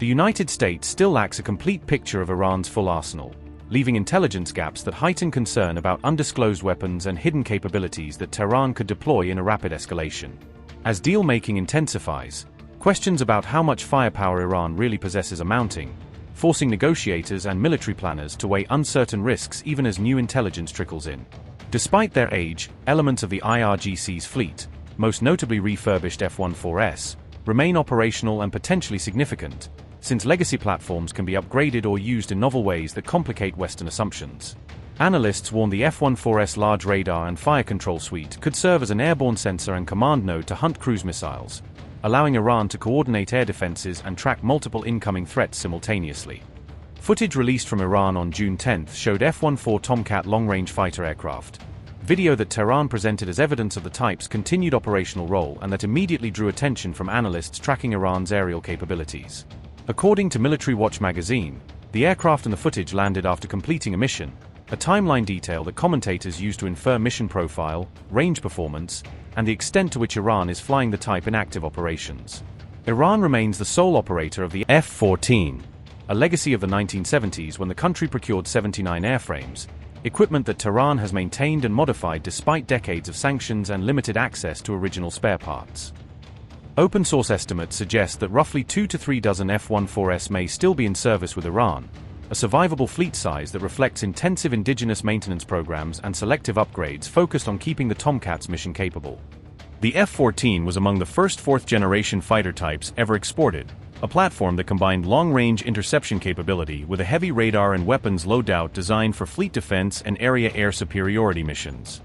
The United States still lacks a complete picture of Iran's full arsenal, leaving intelligence gaps that heighten concern about undisclosed weapons and hidden capabilities that Tehran could deploy in a rapid escalation. As deal-making intensifies, questions about how much firepower Iran really possesses are mounting, forcing negotiators and military planners to weigh uncertain risks even as new intelligence trickles in. Despite their age, elements of the IRGC's fleet, most notably refurbished F-14s, remain operational and potentially significant, since legacy platforms can be upgraded or used in novel ways that complicate Western assumptions. Analysts warn the F-14's large radar and fire control suite could serve as an airborne sensor and command node to hunt cruise missiles, allowing Iran to coordinate air defenses and track multiple incoming threats simultaneously. Footage released from Iran on June 10 showed F-14 Tomcat long-range fighter aircraft, video that Tehran presented as evidence of the type's continued operational role and that immediately drew attention from analysts tracking Iran's aerial capabilities. According to Military Watch magazine, the aircraft and the footage landed after completing a mission, a timeline detail that commentators use to infer mission profile, range performance, and the extent to which Iran is flying the type in active operations. Iran remains the sole operator of the F-14, a legacy of the 1970s when the country procured 79 airframes, equipment that Tehran has maintained and modified despite decades of sanctions and limited access to original spare parts. Open-source estimates suggest that roughly 2 to 3 dozen F-14s may still be in service with Iran, a survivable fleet size that reflects intensive indigenous maintenance programs and selective upgrades focused on keeping the Tomcats mission capable. The F-14 was among the first fourth-generation fighter types ever exported, a platform that combined long-range interception capability with a heavy radar and weapons loadout designed for fleet defense and area air superiority missions.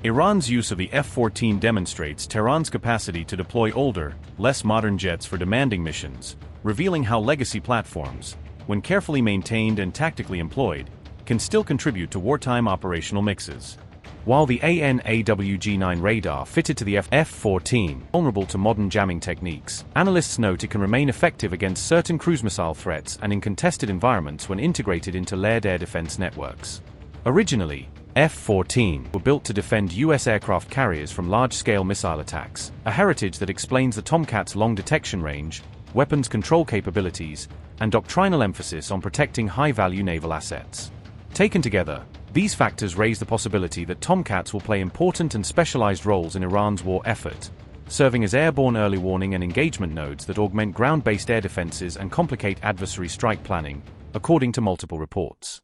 Iran's use of the F-14 demonstrates Tehran's capacity to deploy older, less modern jets for demanding missions, revealing how legacy platforms, when carefully maintained and tactically employed, can still contribute to wartime operational mixes. While the AN/AWG-9 radar fitted to the F-14 vulnerable to modern jamming techniques, analysts note it can remain effective against certain cruise missile threats and in contested environments when integrated into layered air defense networks. Originally, F-14 were built to defend U.S. aircraft carriers from large-scale missile attacks, a heritage that explains the Tomcat's long detection range, weapons control capabilities, and doctrinal emphasis on protecting high-value naval assets. Taken together, these factors raise the possibility that Tomcats will play important and specialized roles in Iran's war effort, serving as airborne early warning and engagement nodes that augment ground-based air defenses and complicate adversary strike planning, according to multiple reports.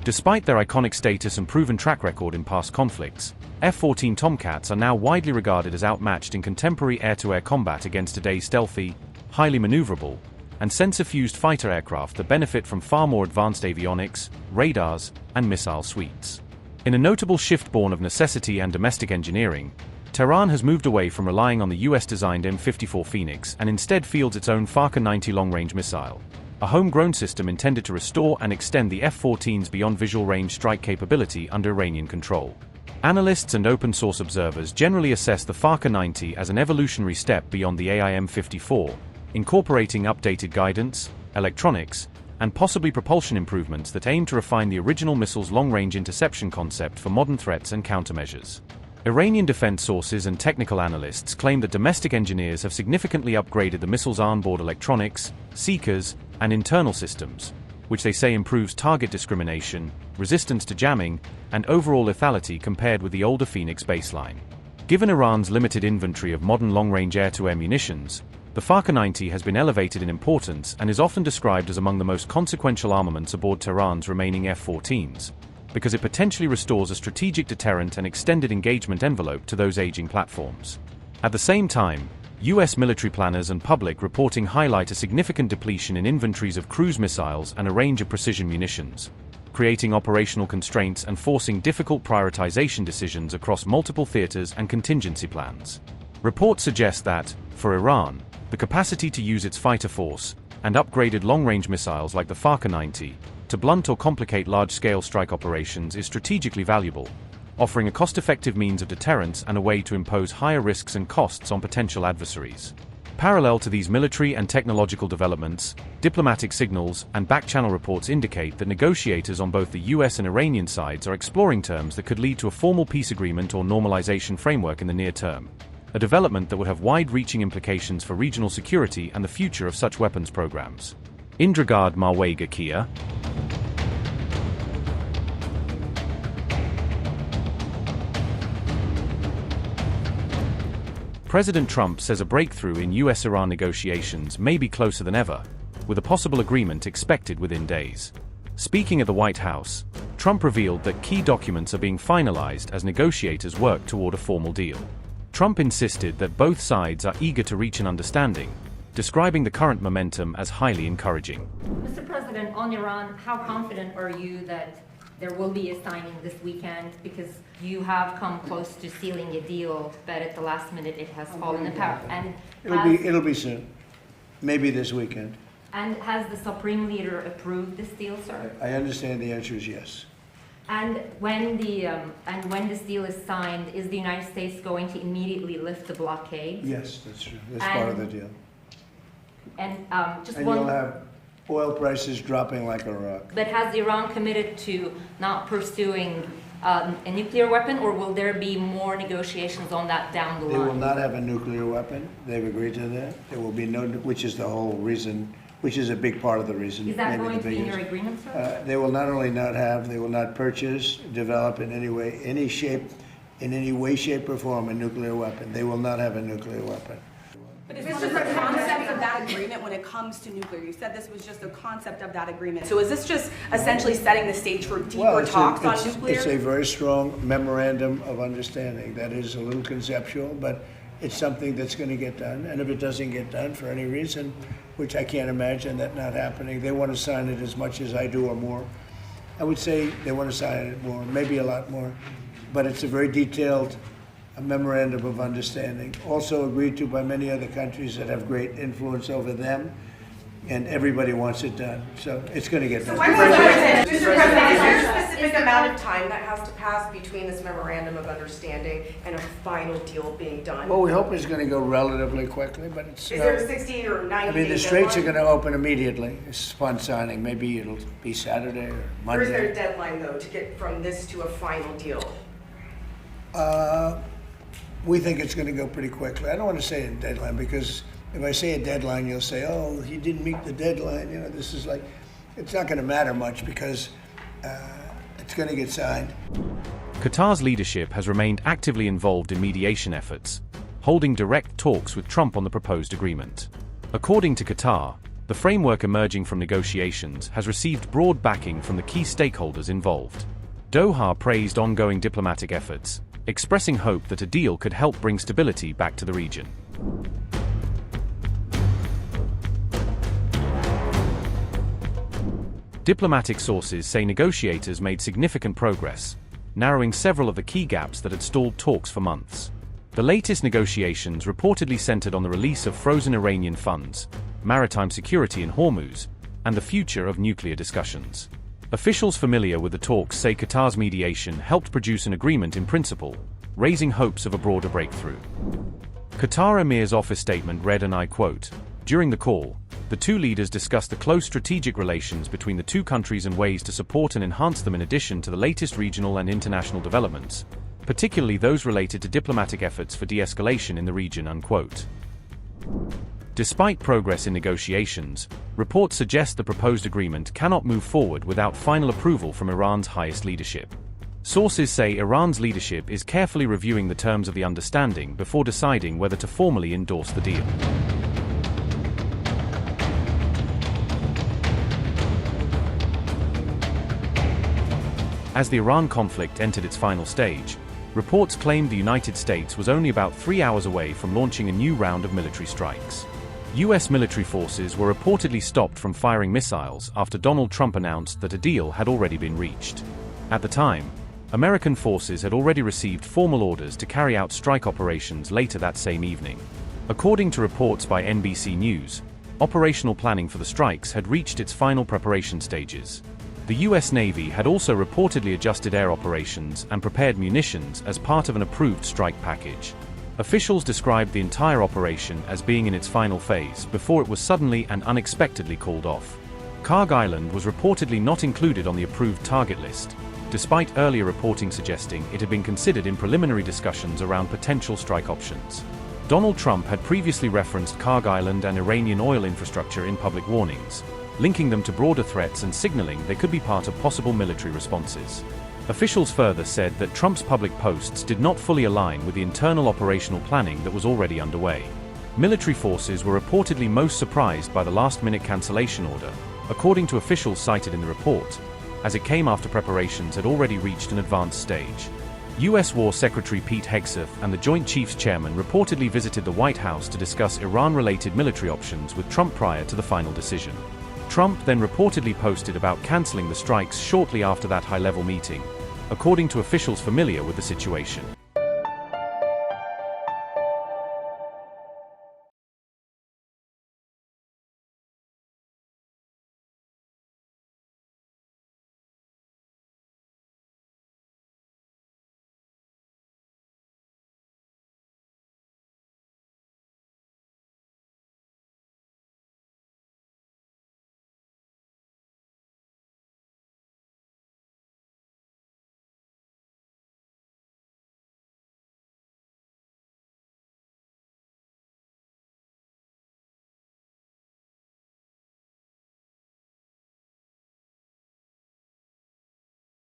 Despite their iconic status and proven track record in past conflicts, F-14 Tomcats are now widely regarded as outmatched in contemporary air-to-air combat against today's stealthy, highly maneuverable, and sensor-fused fighter aircraft that benefit from far more advanced avionics, radars, and missile suites. In a notable shift born of necessity and domestic engineering, Tehran has moved away from relying on the US-designed M54 Phoenix and instead fields its own Fakour 90 long-range missile, a homegrown system intended to restore and extend the F-14's beyond visual range strike capability under Iranian control. Analysts and open-source observers generally assess the Fakour 90 as an evolutionary step beyond the AIM-54, incorporating updated guidance, electronics, and possibly propulsion improvements that aim to refine the original missile's long-range interception concept for modern threats and countermeasures. Iranian defense sources and technical analysts claim that domestic engineers have significantly upgraded the missile's onboard electronics, seekers, and internal systems, which they say improves target discrimination, resistance to jamming, and overall lethality compared with the older Phoenix baseline. Given Iran's limited inventory of modern long-range air-to-air munitions, the Fakour 90 has been elevated in importance and is often described as among the most consequential armaments aboard Tehran's remaining F-14s, because it potentially restores a strategic deterrent and extended engagement envelope to those aging platforms. At the same time, U.S. military planners and public reporting highlight a significant depletion in inventories of cruise missiles and a range of precision munitions, creating operational constraints and forcing difficult prioritization decisions across multiple theaters and contingency plans. Reports suggest that, for Iran, the capacity to use its fighter force, and upgraded long-range missiles like the Fakour 90, to blunt or complicate large-scale strike operations is strategically valuable, offering a cost-effective means of deterrence and a way to impose higher risks and costs on potential adversaries. Parallel to these military and technological developments, diplomatic signals and back-channel reports indicate that negotiators on both the US and Iranian sides are exploring terms that could lead to a formal peace agreement or normalization framework in the near term, a development that would have wide-reaching implications for regional security and the future of such weapons programs. Indragard Marwega Kia. President Trump says a breakthrough in US-Iran negotiations may be closer than ever, with a possible agreement expected within days. Speaking at the White House, Trump revealed that key documents are being finalized as negotiators work toward a formal deal. Trump insisted that both sides are eager to reach an understanding, describing the current momentum as highly encouraging. Mr. President, on Iran, how confident are you that there will be a signing this weekend? Because you have come close to sealing a deal, but at the last minute it has fallen apart. And it'll be soon, maybe this weekend. And has the Supreme Leader approved this deal, sir? I understand the answer is yes. And when this deal is signed, is the United States going to immediately lift the blockade? Yes, that's true. That's part of the deal. And you'll have oil prices dropping like a rock. But has Iran committed to not pursuing a nuclear weapon, or will there be more negotiations on that down the line? They will not have a nuclear weapon. They've agreed to that. There will be no, which is the whole reason, which is a big part of the reason. Is that going to be in your agreement, sir? They will not only not have, they will not purchase, develop in any way, any shape, in any way, shape, or form a nuclear weapon. They will not have a nuclear weapon. But is this just the concept of that agreement when it comes to nuclear? You said this was just the concept of that agreement. So is this just essentially setting the stage for deeper talks on nuclear? It's a very strong memorandum of understanding. That is a little conceptual, but it's something that's going to get done. And if it doesn't get done for any reason, which I can't imagine that not happening, they want to sign it as much as I do or more. I would say they want to sign it more, maybe a lot more. But it's a very detailed memorandum of understanding, also agreed to by many other countries that have great influence over them, and everybody wants it done. So it's going to get done. Mr. President, is there a specific amount of time that has to pass between this memorandum of understanding and a final deal being done? Well, we hope it's going to go relatively quickly, but it's... Is there 60 or 90 I mean, the straits are going to open immediately. It's upon signing. Maybe it'll be Saturday or Monday. Or is there a deadline, though, to get from this to a final deal? We think it's going to go pretty quickly. I don't want to say a deadline, because if I say a deadline, you'll say, oh, he didn't meet the deadline. You know, this is like, it's not going to matter much, because it's going to get signed. Qatar's leadership has remained actively involved in mediation efforts, holding direct talks with Trump on the proposed agreement. According to Qatar, the framework emerging from negotiations has received broad backing from the key stakeholders involved. Doha praised ongoing diplomatic efforts, expressing hope that a deal could help bring stability back to the region. Diplomatic sources say negotiators made significant progress, narrowing several of the key gaps that had stalled talks for months. The latest negotiations reportedly centered on the release of frozen Iranian funds, maritime security in Hormuz, and the future of nuclear discussions. Officials familiar with the talks say Qatar's mediation helped produce an agreement in principle, raising hopes of a broader breakthrough. Qatar Emir's office statement read, and I quote, "During the call, the two leaders discussed the close strategic relations between the two countries and ways to support and enhance them in addition to the latest regional and international developments, particularly those related to diplomatic efforts for de-escalation in the region," unquote. Despite progress in negotiations, reports suggest the proposed agreement cannot move forward without final approval from Iran's highest leadership. Sources say Iran's leadership is carefully reviewing the terms of the understanding before deciding whether to formally endorse the deal. As the Iran conflict entered its final stage, reports claimed the United States was only about 3 hours away from launching a new round of military strikes. U.S. military forces were reportedly stopped from firing missiles after Donald Trump announced that a deal had already been reached. At the time, American forces had already received formal orders to carry out strike operations later that same evening. According to reports by NBC News, operational planning for the strikes had reached its final preparation stages. The U.S. Navy had also reportedly adjusted air operations and prepared munitions as part of an approved strike package. Officials described the entire operation as being in its final phase before it was suddenly and unexpectedly called off. Karg Island was reportedly not included on the approved target list, despite earlier reporting suggesting it had been considered in preliminary discussions around potential strike options. Donald Trump had previously referenced Karg Island and Iranian oil infrastructure in public warnings, linking them to broader threats and signaling they could be part of possible military responses. Officials further said that Trump's public posts did not fully align with the internal operational planning that was already underway. Military forces were reportedly most surprised by the last-minute cancellation order, according to officials cited in the report, as it came after preparations had already reached an advanced stage. U.S. War Secretary Pete Hegseth and the Joint Chiefs Chairman reportedly visited the White House to discuss Iran-related military options with Trump prior to the final decision. Trump then reportedly posted about canceling the strikes shortly after that high-level meeting, according to officials familiar with the situation.